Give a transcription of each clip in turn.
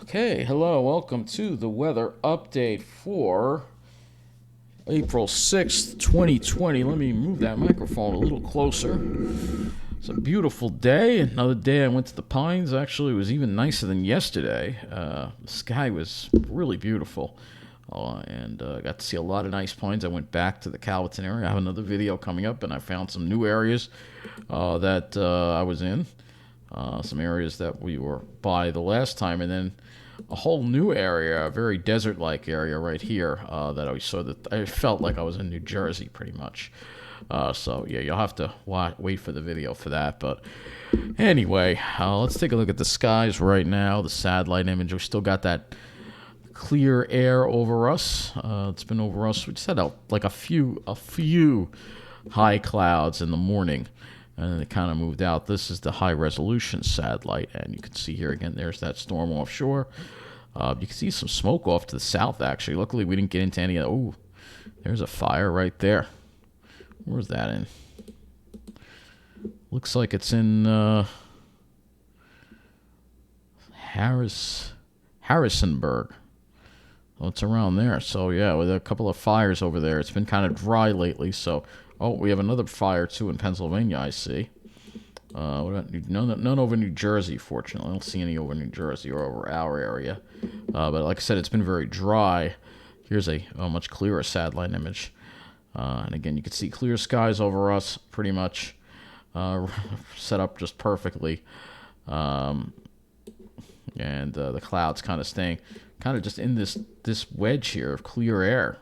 Okay, hello, welcome to the weather update for April 6th, 2020. Let me move that microphone a little closer. It's a beautiful day. Another day I went to the Pines. Actually, it was even nicer than yesterday. The sky was really beautiful. And I got to see a lot of nice pines. I went back to the Calverton area. I have another video coming up, and I found some new areas that I was in. Some areas that we were by the last time, and then a whole new area, a very desert-like area right here that I saw that I felt like I was in New Jersey pretty much. So yeah, you'll have to wait for the video for that. But anyway, let's take a look at the skies right now. The satellite image. We still got that clear air over us. It's been over us. We just had a few high clouds in the morning. And then it kind of moved out. This is the high-resolution satellite, and you can see here again, there's that storm offshore. You can see some smoke off to the south, actually. Luckily, we didn't get into any of that. Oh, there's a fire right there. Where's that in? Looks like it's in Harrisonburg. Well, it's around there. So, yeah, with a couple of fires over there. It's been kind of dry lately, so... Oh, we have another fire, too, in Pennsylvania, I see. None over New Jersey, fortunately. I don't see any over New Jersey or over our area. But like I said, it's been very dry. Here's a much clearer satellite image. And again, you can see clear skies over us, pretty much set up just perfectly. And the clouds kind of staying kind of just in this wedge here of clear air.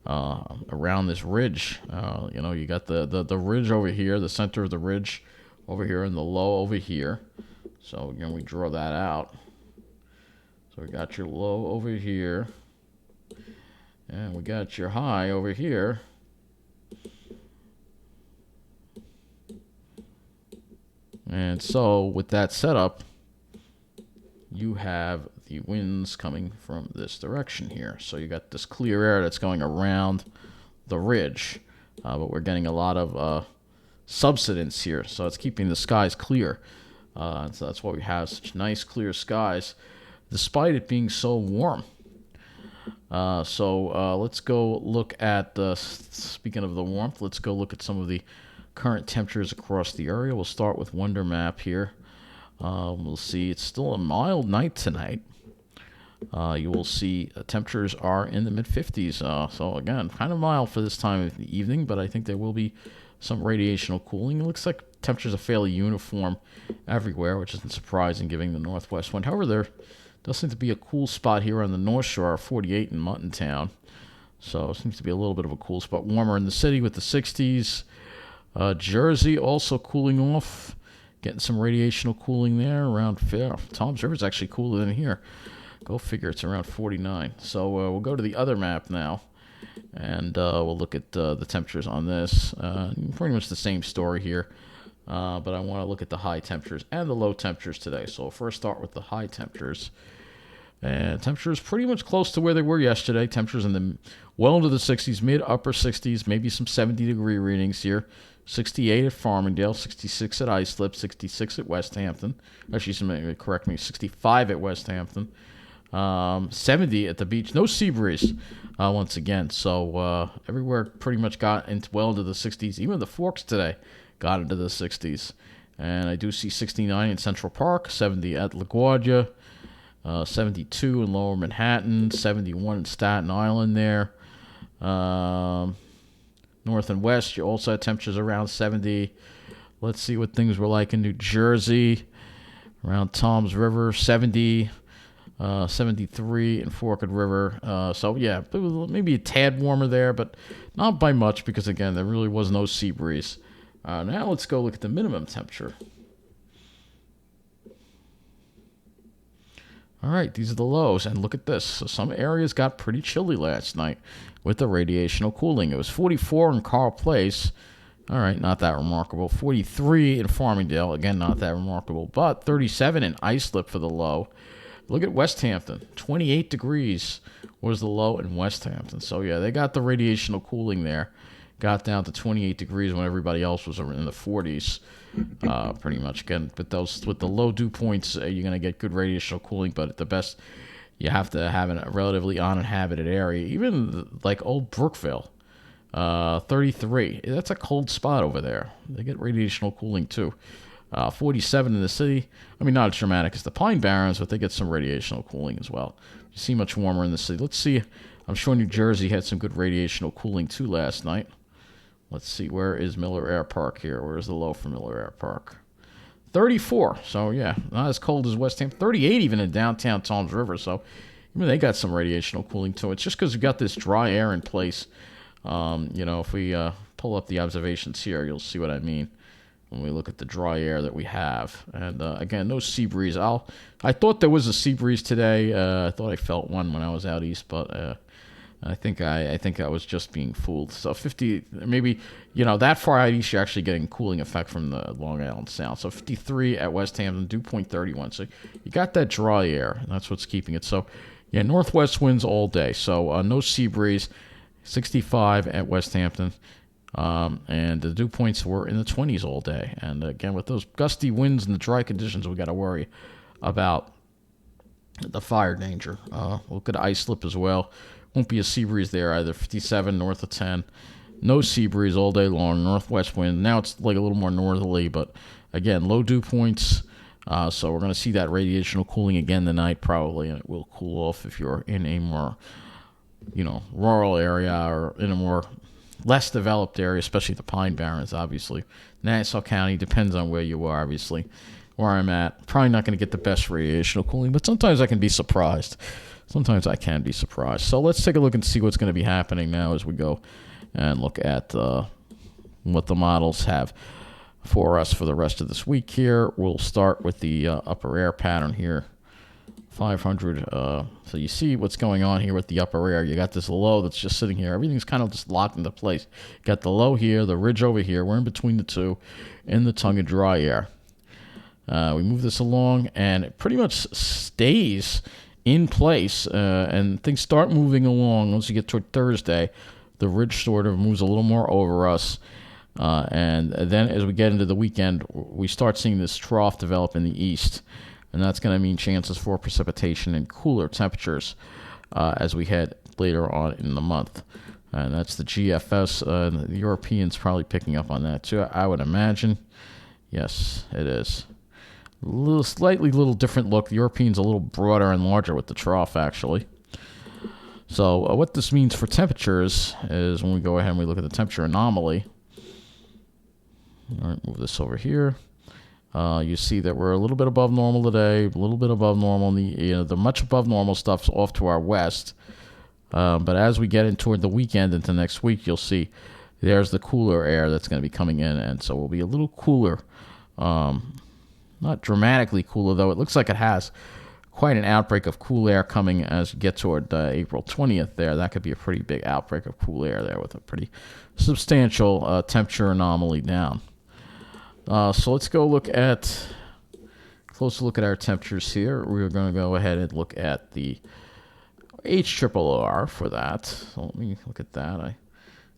Around this ridge, you got the ridge over here, the center of the ridge over here, and the low over here. So again, we draw that out. So we got your low over here, and we got your high over here. And so with that setup, you have the winds coming from this direction here. So you got this clear air that's going around the ridge, but we're getting a lot of subsidence here, so it's keeping the skies clear. So that's why we have such nice clear skies, despite it being so warm. So let's go look at, speaking of the warmth, let's go look at some of the current temperatures across the area. We'll start with Wonder Map here. We'll see it's still a mild night tonight. You will see temperatures are in the mid-50s. So again, kind of mild for this time of the evening, but I think there will be some radiational cooling. It looks like temperatures are fairly uniform everywhere, which isn't surprising given the northwest wind. However, there does seem to be a cool spot here on the North Shore, 48 in Muttontown. So it seems to be a little bit of a cool spot. Warmer in the city with the 60s. Jersey also cooling off. Getting some radiational cooling there around Tom's River is actually cooler than here. Go figure, it's around 49. So we'll go to the other map now, and we'll look at the temperatures on this. Pretty much the same story here, but I want to look at the high temperatures and the low temperatures today. So we'll first start with the high temperatures. And temperatures pretty much close to where they were yesterday. Temperatures in the well into the 60s, mid-upper 60s, maybe some 70-degree readings here. 68 at Farmingdale, 66 at Islip, 66 at West Hampton. Actually, correct me, 65 at West Hampton. 70 at the beach. No sea breeze once again. So everywhere pretty much got well into the 60s. Even the Forks today got into the 60s. And I do see 69 in Central Park, 70 at LaGuardia, 72 in Lower Manhattan, 71 in Staten Island there. North and west, you also had temperatures around 70. Let's see what things were like in New Jersey. Around Tom's River, 70. 73 in Forked River. So, yeah, it was maybe a tad warmer there, but not by much because, again, there really was no sea breeze. Now let's go look at the minimum temperature. All right, these are the lows, and look at this. So some areas got pretty chilly last night with the radiational cooling. It was 44 in Carl Place. All right, not that remarkable. 43 in Farmingdale. Again, not that remarkable. But 37 in Islip for the low. Look at West Hampton. 28 degrees was the low in West Hampton. So, yeah, they got the radiational cooling there, got down to 28 degrees when everybody else was in the 40s, pretty much. Again, but those with the low dew points, you're going to get good radiational cooling. But at the best, you have to have a relatively uninhabited area. Even like old Brookville, 33. That's a cold spot over there. They get radiational cooling too. 47 in the city. I mean, not as dramatic as the Pine Barrens, but they get some radiational cooling as well. You see much warmer in the city. Let's see. I'm sure New Jersey had some good radiational cooling too last night. Let's see. Where is Miller Air Park here? Where is the low for Miller Air Park? 34. So, yeah, not as cold as West Ham. 38 even in downtown Toms River. So, even they got some radiational cooling too. It's just because we've got this dry air in place. If we pull up the observations here, you'll see what I mean when we look at the dry air that we have. And again, no sea breeze. I thought there was a sea breeze today. I thought I felt one when I was out east, but I think I was just being fooled. So 50, maybe, that far out east, you're actually getting cooling effect from the Long Island Sound. So 53 at West Hampton, dew point 31. So you got that dry air, and that's what's keeping it. So, yeah, northwest winds all day. So no sea breeze. 65 at West Hampton. And the dew points were in the 20s all day. And again, with those gusty winds and the dry conditions, we got to worry about the fire danger. Look at ice slip as well. Won't be a sea breeze there either. 57 north of 10. No sea breeze all day long. Northwest wind. Now it's like a little more northerly, but again, low dew points. So we're going to see that radiational cooling again tonight probably, and it will cool off if you're in a more, rural area or in a more less developed area, especially the Pine Barrens, obviously. Nassau County, depends on where you are, obviously. Where I'm at, probably not going to get the best radiational cooling, but sometimes I can be surprised. So let's take a look and see what's going to be happening now as we go and look at what the models have for us for the rest of this week here. We'll start with the upper air pattern here. 500. So you see what's going on here with the upper air. You got this low that's just sitting here. Everything's kind of just locked into place. You got the low here, the ridge over here. We're in between the two in the tongue of dry air. We move this along, and it pretty much stays in place, and things start moving along. Once you get toward Thursday, the ridge sort of moves a little more over us. And then as we get into the weekend, we start seeing this trough develop in the east. And that's going to mean chances for precipitation and cooler temperatures as we head later on in the month. And that's the GFS. The Europeans probably picking up on that too, I would imagine. Yes, it is. Slightly little different look. The Europeans a little broader and larger with the trough, actually. So what this means for temperatures is when we go ahead and we look at the temperature anomaly. All right, move this over here. You see that we're a little bit above normal today, a little bit above normal. The much above normal stuff's off to our west. But as we get in toward the weekend into next week, you'll see there's the cooler air that's going to be coming in. And so we'll be a little cooler. Not dramatically cooler, though. It looks like it has quite an outbreak of cool air coming as you get toward April 20th there. That could be a pretty big outbreak of cool air there with a pretty substantial temperature anomaly down. So let's go closer look at our temperatures here. We're going to go ahead and look at the HRRR for that. So let me look at that. I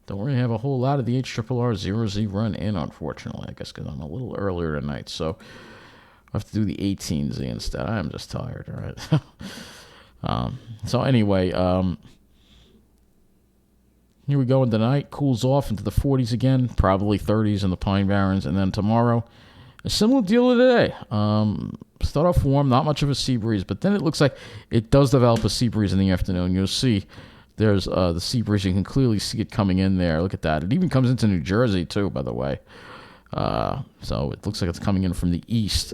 don't really have a whole lot of the HRRR 0Z run in, unfortunately, I guess because I'm a little earlier tonight. So I have to do the 18Z instead. I'm just tired, all right? So anyway, here we go into the night. Cools off into the 40s again, probably 30s in the Pine Barrens. And then tomorrow, a similar deal today. Start off warm, not much of a sea breeze, but then it looks like it does develop a sea breeze in the afternoon. You'll see there's the sea breeze. You can clearly see it coming in there. Look at that. It even comes into New Jersey, too, by the way. So it looks like it's coming in from the east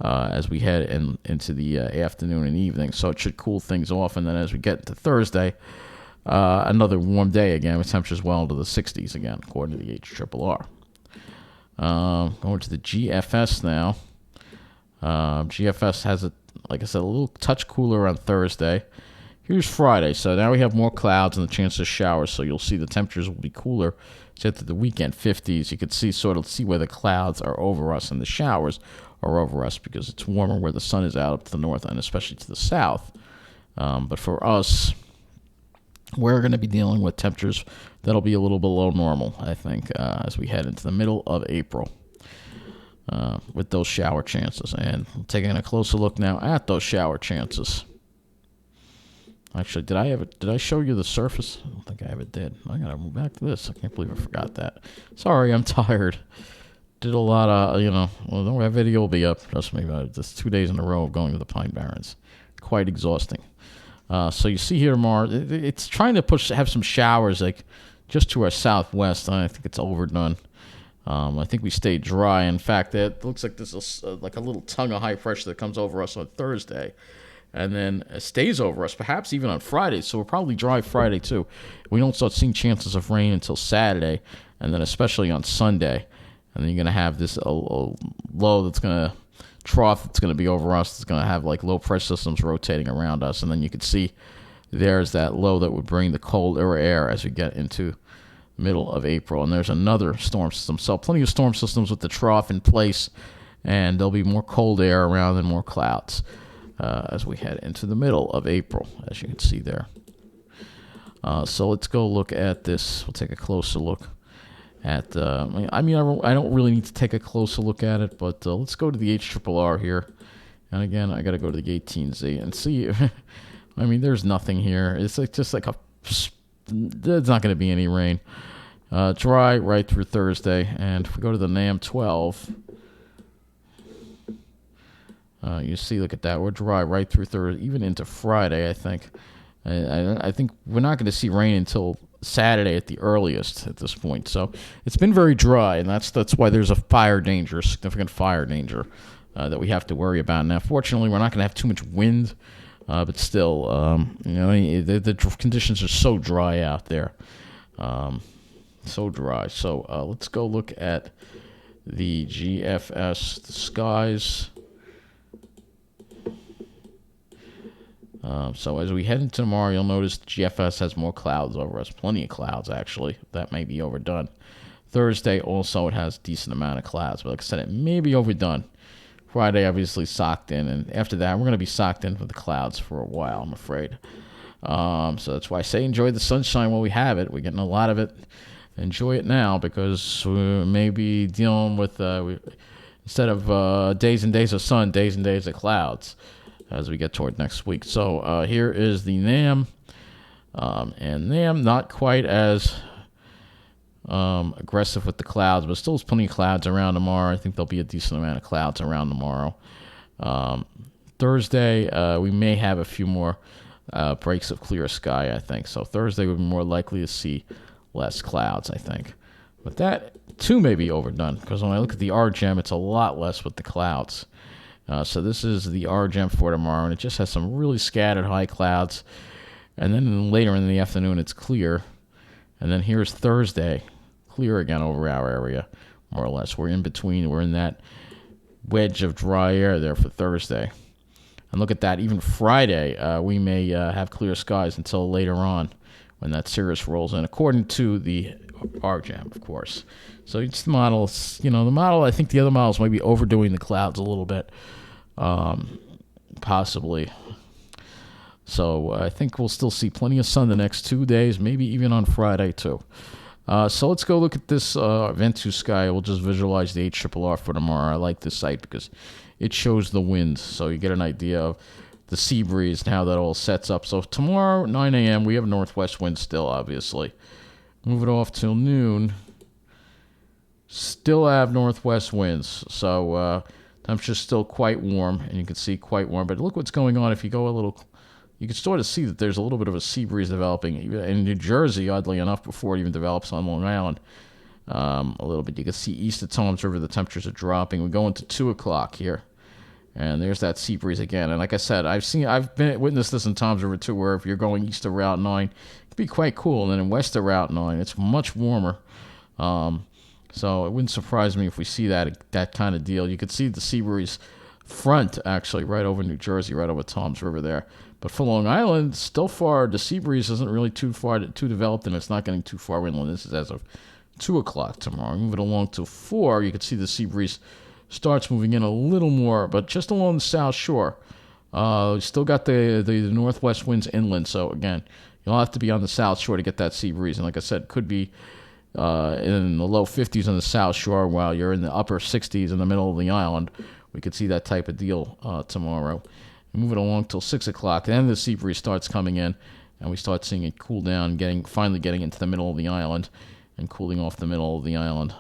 as we head into the afternoon and evening. So it should cool things off. And then as we get into Thursday, another warm day again with temperatures well into the 60s again, according to the HRRR. Going to the GFS now. GFS has, like I said, a little touch cooler on Thursday. Here's Friday. So now we have more clouds and the chance of showers. So you'll see the temperatures will be cooler. Set to the weekend 50s. You can see where the clouds are over us and the showers are over us because it's warmer where the sun is out up to the north and especially to the south. But for us, we're going to be dealing with temperatures that'll be a little below normal, I think, as we head into the middle of April with those shower chances. And taking a closer look now at those shower chances. Actually, did I show you the surface? I don't think I ever did. I gotta move back to this. I can't believe I forgot that. Sorry, I'm tired. Did a lot of, well, that video will be up. Trust me, just 2 days in a row of going to the Pine Barrens. Quite exhausting. So you see here tomorrow, it's trying to have some showers like just to our southwest. I think it's overdone. I think we stayed dry. In fact, it looks like this is like a little tongue of high pressure that comes over us on Thursday. And then it stays over us, perhaps even on Friday. So we're probably dry Friday, too. We don't start seeing chances of rain until Saturday, and then especially on Sunday. And then you're going to have this low that's going to trough that's going to be over us. It's going to have, like, low-pressure systems rotating around us. And then you can see there's that low that would bring the colder air as we get into middle of April. And there's another storm system. So plenty of storm systems with the trough in place, and there'll be more cold air around and more clouds. As we head into the middle of April, as you can see there. So let's go look at this. We'll take a closer look at, I don't really need to take a closer look at it, but let's go to the HRRR here. And again, I got to go to the 18Z and see. There's nothing here. It's like just like there's not going to be any rain. Dry right through Thursday. And if we go to the NAM 12, you see, look at that. We're dry right through Thursday, even into Friday, I think. I think we're not going to see rain until Saturday at the earliest at this point. So it's been very dry, and that's why there's a significant fire danger that we have to worry about. Now, fortunately, we're not going to have too much wind, but still, the conditions are so dry out there. So dry. So let's go look at the GFS, the skies. So as we head into tomorrow, you'll notice GFS has more clouds over us. Plenty of clouds, actually. That may be overdone. Thursday, also, it has a decent amount of clouds. But like I said, it may be overdone. Friday, obviously, socked in. And after that, we're going to be socked in with the clouds for a while, I'm afraid. So that's why I say enjoy the sunshine while we have it. We're getting a lot of it. Enjoy it now, because we may be dealing with, instead of days and days of sun, days and days of clouds as we get toward next week. So here is the NAM. And NAM not quite as aggressive with the clouds, but still plenty of clouds around tomorrow. I think there'll be a decent amount of clouds around tomorrow. Thursday, we may have a few more breaks of clear sky, I think. So Thursday would be more likely to see less clouds, I think. But that, too, may be overdone, because when I look at the RGEM, it's a lot less with the clouds. So this is the RGEM for tomorrow, and it just has some really scattered high clouds. And then later in the afternoon, it's clear. And then here's Thursday, clear again over our area, more or less. We're in between. We're in that wedge of dry air there for Thursday. And look at that. Even Friday, we may have clear skies until later on when that cirrus rolls in, according to the RGEM, of course. So it's the models. The model, I think the other models might be overdoing the clouds a little bit, possibly. So I think we'll still see plenty of sun the next 2 days, maybe even on Friday too. So let's go look at this Ventu sky. We'll just visualize the HRRR for tomorrow. I like this site because it shows the wind, so you get an idea of the sea breeze and how that all sets up. So tomorrow, 9 a.m., we have northwest wind still, obviously. Move it off till noon. Still have northwest winds, so temperature's still quite warm, and you can see quite warm. But look what's going on. If you go a little, you can sort of see that there's a little bit of a sea breeze developing in New Jersey, oddly enough, before it even develops on Long Island. A little bit. You can see east of Toms River, the temperatures are dropping. We go into 2 o'clock here, and there's that sea breeze again. And like I said, I've witnessed this in Toms River too, where if you're going east of Route 9, it can be quite cool, and then in west of Route 9, it's much warmer. So it wouldn't surprise me if we see that kind of deal. You could see the sea breeze front, actually, right over New Jersey, right over Toms River there. But for Long Island, still far, the sea breeze isn't really too developed, and it's not getting too far inland. This is as of 2 o'clock tomorrow. Moving along to 4, you can see the sea breeze starts moving in a little more, but just along the south shore. Still got the northwest winds inland, so again, you'll have to be on the south shore to get that sea breeze. And like I said, could be in the low 50s on the south shore, while you're in the upper 60s in the middle of the island. We could see that type of deal tomorrow. Moving along till 6 o'clock, then the sea breeze starts coming in, and we start seeing it cool down, finally getting into the middle of the island and cooling off the middle of the island.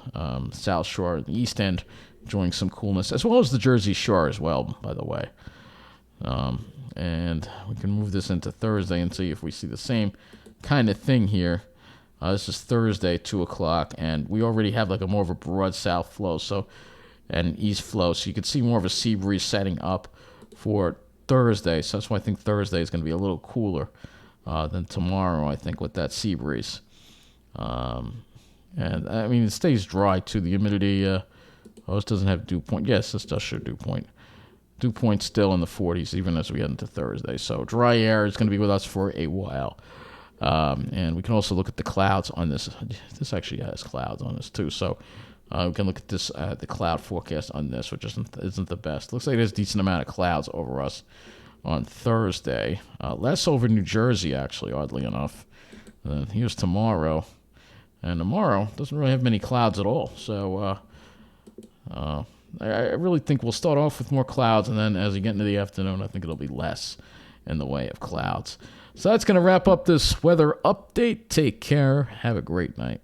South shore, the east end, enjoying some coolness, as well as the Jersey Shore as well, by the way. And we can move this into Thursday and see if we see the same kind of thing here. This is Thursday, 2 o'clock, and we already have like a more of a broad south flow, and east flow, so you can see more of a sea breeze setting up for Thursday. So that's why I think Thursday is going to be a little cooler than tomorrow, I think, with that sea breeze. And I mean, it stays dry too. The humidity, this doesn't have dew point. Yes, this does show dew point. Dew point still in the 40s, even as we get into Thursday. So dry air is going to be with us for a while. And we can also look at the clouds on this. This actually has clouds on this too. So we can look at this, the cloud forecast on this, which isn't the best. Looks like there's a decent amount of clouds over us on Thursday. Less over New Jersey, actually, oddly enough. Here's tomorrow. And tomorrow doesn't really have many clouds at all. So I really think we'll start off with more clouds, and then as you get into the afternoon, I think it'll be less in the way of clouds. So that's going to wrap up this weather update. Take care. Have a great night.